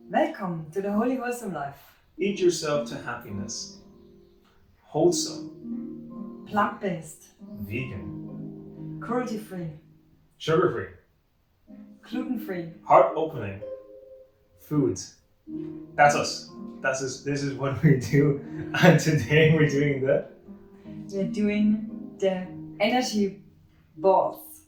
Welcome to the Holy Wholesome Life. Eat yourself to happiness. Wholesome. Plant-based. Vegan. Cruelty-free. Sugar-free. Gluten-free. Heart-opening. Food. That's us. That's us. This is what we do. And today we're doing that. We're doing the energy balls.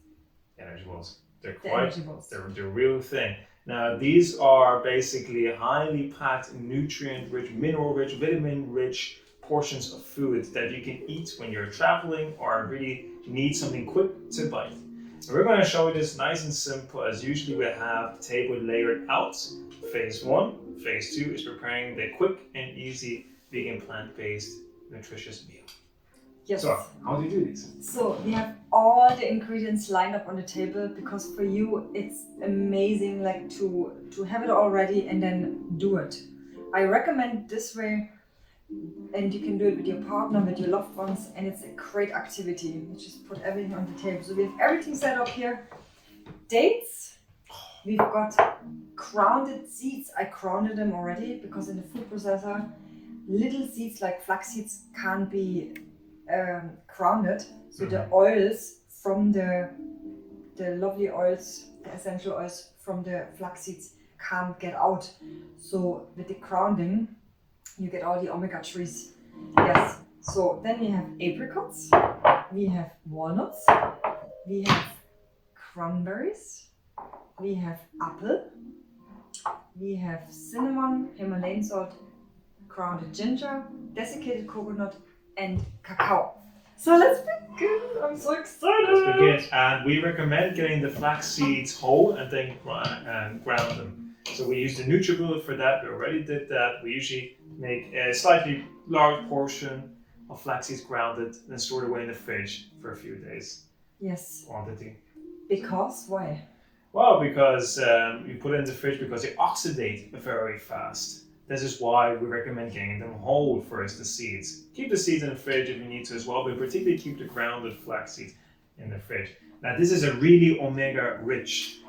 Energy balls. They're The quite, energy balls. they're the real thing. Now these are basically highly packed, nutrient-rich, mineral-rich, vitamin-rich portions of food that you can eat when you're traveling or really need something quick to bite. And we're going to show you this nice and simple. As usually we have the table layered out. Phase 1, phase 2 is preparing the quick and easy vegan plant-based nutritious meal. Yes. So, how do you do these? So we have all the ingredients lined up on the table because for you it's amazing like to have it already and then do it. I recommend this way, and you can do it with your partner, with your loved ones, and it's a great activity. You just put everything on the table. So we have everything set up here. Dates. We've got grounded seeds. I grounded them already because in the food processor, little seeds like flax seeds can't be grounded. So the oils from the lovely oils, the essential oils from the flax seeds can't get out. So with the grounding, you get all the omega-3s. Yes. So then we have apricots, we have walnuts, we have cranberries, we have apple, we have cinnamon, Himalayan salt, grounded ginger, desiccated coconut, and cacao. So let's begin. I'm so excited. Let's begin. And we recommend getting the flax seeds whole and then ground them. So we use the NutriBullet for that. We already did that. We usually make a slightly large portion of flax seeds grounded and stored away in the fridge for a few days. Yes. Quantity. Because why? Well, because you put it in the fridge because they oxidate very fast. This is why we recommend getting them whole first, the seeds. Keep the seeds in the fridge if you need to as well, but particularly keep the grounded flax seeds in the fridge. Now this is a really omega-rich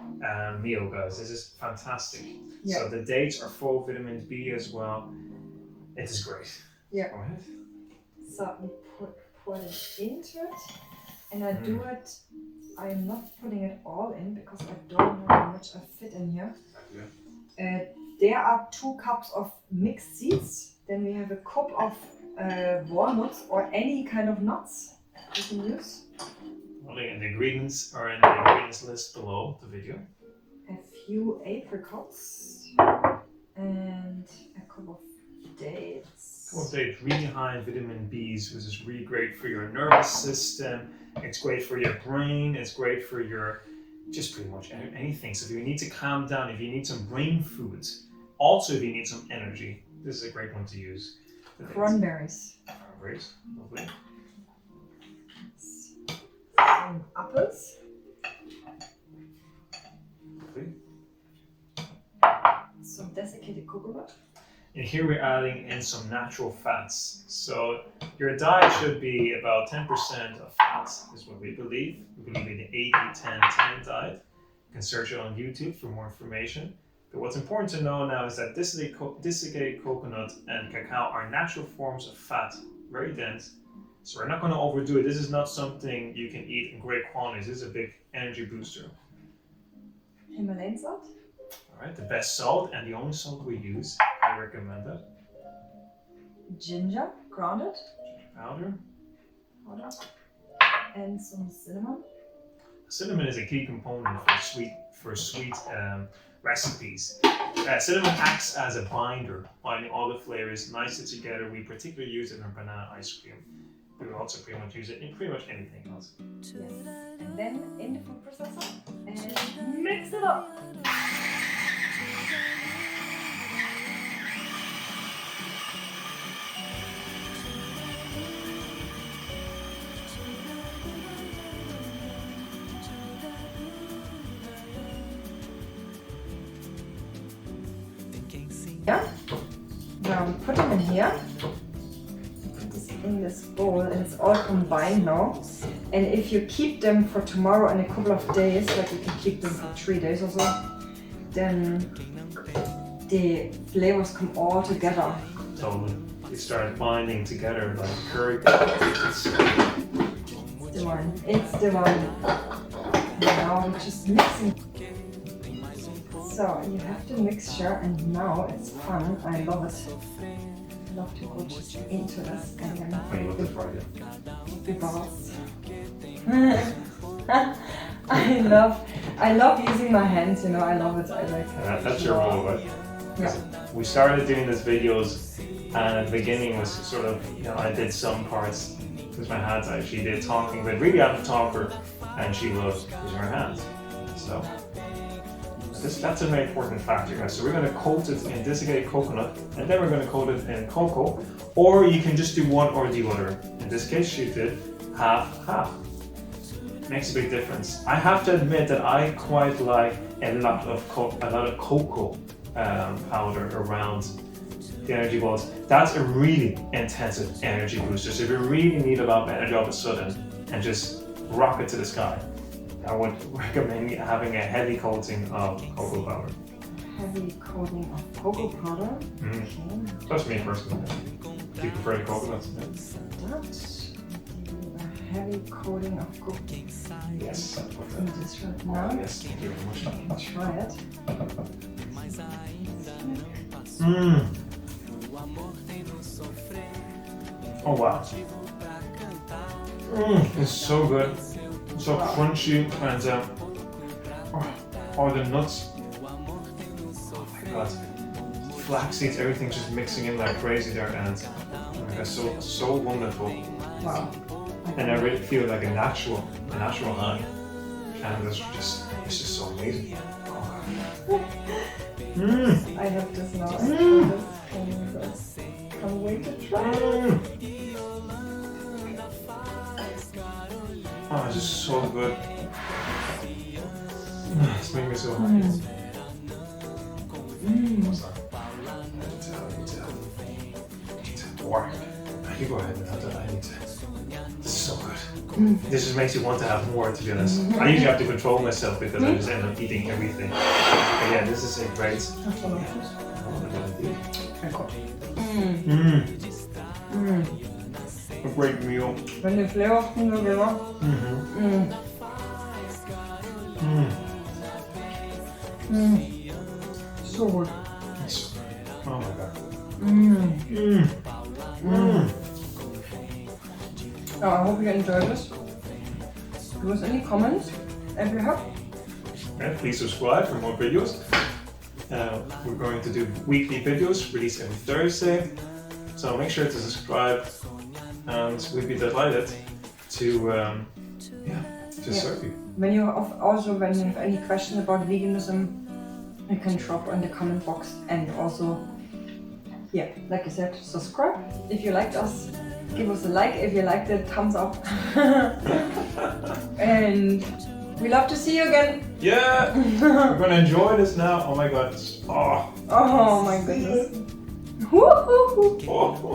meal, guys. This is fantastic. Yeah. So the dates are full of vitamin B as well. It is great. Yeah. Go ahead. So we pour it into it, and I do it. I'm not putting it all in because I don't know how much I fit in here. There are 2 cups of mixed seeds. Then we have a cup of walnuts or any kind of nuts you can use. Well, the ingredients are in the ingredients list below the video. A few apricots and a cup of dates. Well, dates really high in vitamin B's, which is really great for your nervous system. It's great for your brain. It's great for your just pretty much anything. So if you need to calm down, if you need some brain food, also if you need some energy, this is a great one to use. Cranberries. Cranberries, lovely. Some apples. Lovely. Some desiccated coconut. And here we're adding in some natural fats. So your diet should be about 10% of fats, is what we believe. We believe in the 80-10-10 diet. You can search it on YouTube for more information. But what's important to know now is that desiccated coconut and cacao are natural forms of fat, very dense. So we're not going to overdo it. This is not something you can eat in great quantities. This is a big energy booster. Himalayan salt. All right, the best salt and the only salt we use. I recommend that. Ginger, grounded. Powder. And some cinnamon. Cinnamon is a key component for sweet recipes. Cinnamon acts as a binder, binding all the flavors nicely together. We particularly use it in our banana ice cream. We will also pretty much use it in pretty much anything else. Yes. And then in the food processor and mix it up. Yeah. Now we put them in here. Put this in this bowl, and it's all combined now. And if you keep them for tomorrow and a couple of days, like you can keep them for 3 days or so, then the flavors come all together. Totally. They start binding together like curry. It's the one. It's the one. Now we're just mixing. So you have the mixture and now it's fun. I love it. I love to go just into this and then When you look at it, the balls. I love using my hands, you know, I love it. I like it. that's your role, right? Yeah. We started doing these videos, and at the beginning was sort of, you know, I did some parts with my hands. I actually did talking, but really I'm a talker, and she loves using her hands. So that's a very important factor, guys. So we're going to coat it in desiccated coconut, and then we're going to coat it in cocoa, or you can just do one or the other. In this case, she did half. Makes a big difference. I have to admit that I quite like a lot of cocoa powder around the energy balls. That's a really intensive energy booster. So if you really need a lot of energy all of a sudden and just rock it to the sky, I would recommend having a heavy coating of cocoa powder. Heavy coating of cocoa powder. Mm. Okay. That's me personally. Do you prefer the coconuts? A heavy coating of cocoa. Yes. In this right now. Yes, thank you very much. I'll try it. Mm. Oh wow. It's so good. So crunchy and all the nuts. Oh my god. Flax seeds, everything just mixing in like crazy there, and oh my god, so wonderful. Wow. And I really feel like a natural high. And it's just so amazing. Oh. I have this now. Can't wait to try it. Oh, it's just so good. It's making me so happy. What's that? I need to work. You go ahead and have that. I need to. It's so good. This just makes you want to have more, to be honest. I usually have to control myself because I just end up eating everything. But yeah, this is a great. A great meal. When the flavors come together. So good. Oh my god. Oh, I hope you enjoyed this. Give us any comments if you have. And please subscribe for more videos. We're going to do weekly videos released every Thursday. So make sure to subscribe, and we'd be delighted to serve you. When you have any question about veganism, you can drop in the comment box, and also, like I said, subscribe if you liked us. Give us a like if you liked it, thumbs up. And we love to see you again. Yeah, we're gonna enjoy this now. Oh my god. Oh my goodness. Woo-hoo-hoo. Oh.